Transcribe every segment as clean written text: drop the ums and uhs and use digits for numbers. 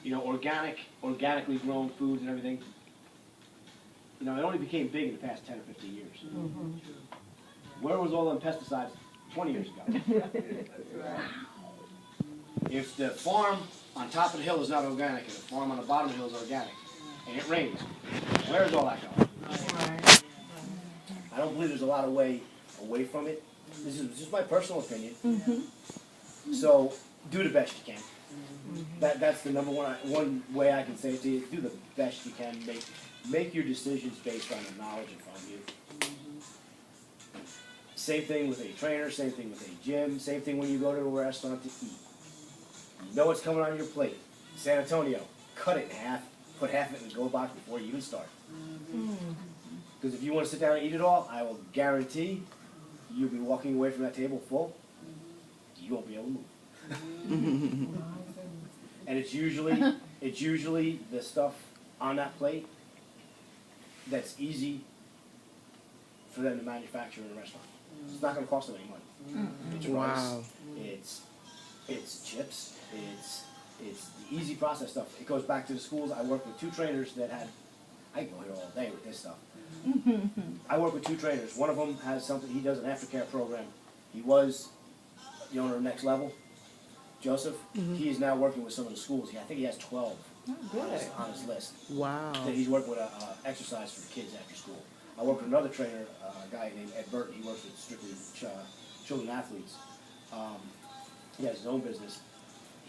you know, organically grown foods and everything, you know, it only became big in the past 10 or 15 years. Where was all them pesticides 20 years ago? If the farm on top of the hill is not organic and the farm on the bottom of the hill is organic, and it rains, where's all that going? I don't believe there's a lot of way away from it. This is just my personal opinion. So do the best you can. That's the number one way I can say it to you. Do the best you can. Make your decisions based on the knowledge in front of you. Same thing with a trainer, same thing with a gym, same thing when you go to a restaurant to eat. You know what's coming on your plate. San Antonio, cut it in half, put half of it in the go box before you even start. Because if you want to sit down and eat it all, I will guarantee you'll be walking away from that table full. You won't be able to move. And it's usually the stuff on that plate that's easy for them to manufacture in a restaurant. It's not going to cost them any money. It's rice, it's chips, it's the easy process stuff. It goes back to the schools. I work with two trainers that had, I can go here all day with this stuff. I work with two trainers. One of them has something, he does an aftercare program. He was the owner of Next Level, Joseph. He is now working with some of the schools. I think he has 12 on his list. Wow. That he's working with exercise for the kids after school. I work with another trainer, a guy named Ed Burton. He works with strictly children athletes. He has his own business.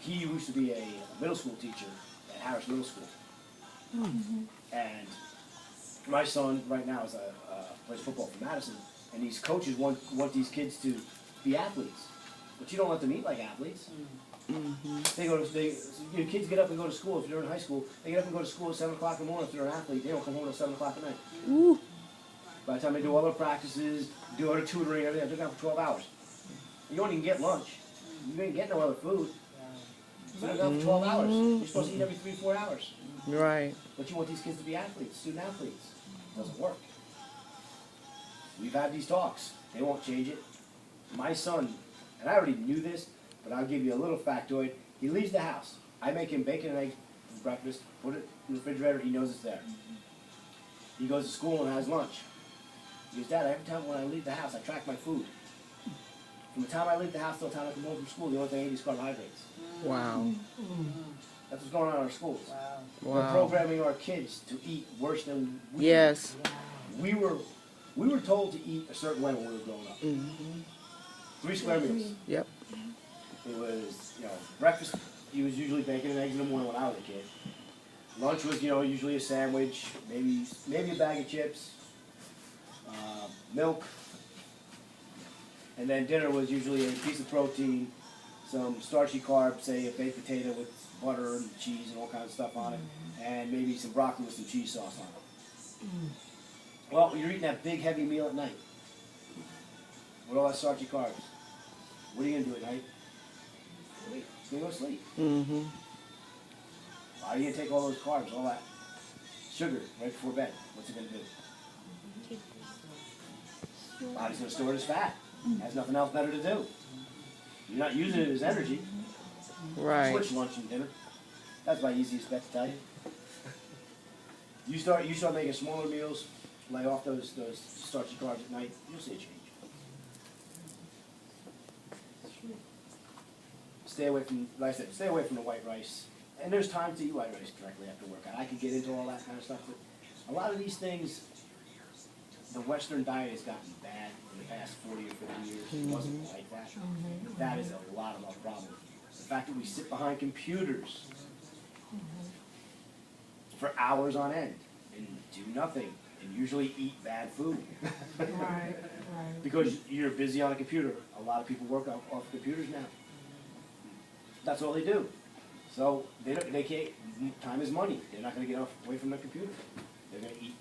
He used to be a middle school teacher at Harris Middle School. And my son right now plays football for Madison, and these coaches want these kids to be athletes, but you don't let them eat like athletes. Your kids get up and go to school. If you're in high school, they get up and go to school at 7 o'clock in the morning. If they're an athlete, they don't come home until 7 o'clock at night. By the time they do all their practices, do all their tutoring, everything, they're down for 12 hours. You don't even get lunch. You ain't getting no other food. So they're down for 12 hours. You're supposed to eat every 3-4 hours. Right. But you want these kids to be athletes, student athletes. It doesn't work. We've had these talks. They won't change it. My son, and I already knew this, but I'll give you a little factoid. He leaves the house. I make him bacon and eggs for breakfast, put it in the refrigerator, he knows it's there. He goes to school and has lunch. He goes, Dad, every time when I leave the house, I track my food. From the time I leave the house till the time I come home from school, the only thing I eat is carbohydrates. Wow. That's what's going on in our schools. Wow. We're programming our kids to eat worse than we do. Yes. We were told to eat a certain way when we were growing up. 3 square meals. Yep. It was, breakfast, he was usually bacon and eggs in the morning when I was a kid. Lunch was, usually a sandwich, maybe a bag of chips, milk. And then dinner was usually a piece of protein, some starchy carbs, say a baked potato with butter and cheese and all kinds of stuff on it, and maybe some broccoli with some cheese sauce on it. Well, you're eating that big, heavy meal at night with all that starchy carbs. What are you going to do at night? You're going to go to sleep. Why are you going to take all those carbs, all that sugar right before bed? What's it going to do? Body's going to store it as fat. Has nothing else better to do. You're not using it as energy. Right. Switch lunch and dinner. That's my easiest bet to tell you. You start making smaller meals, lay off those starchy carbs at night, you'll see a change. Stay away from, like I said, stay away from the white rice. And there's times to eat white rice directly after workout. I could get into all that kind of stuff, but a lot of these things, the Western diet has gotten bad in the past 40 or 50 years. It wasn't like that. That is a lot of our problem. The fact that we sit behind computers for hours on end and do nothing and usually eat bad food. Because you're busy on a computer. A lot of people work off computers now. That's all they do. So they can't, time is money. They're not going to get away from the computer. They're going to eat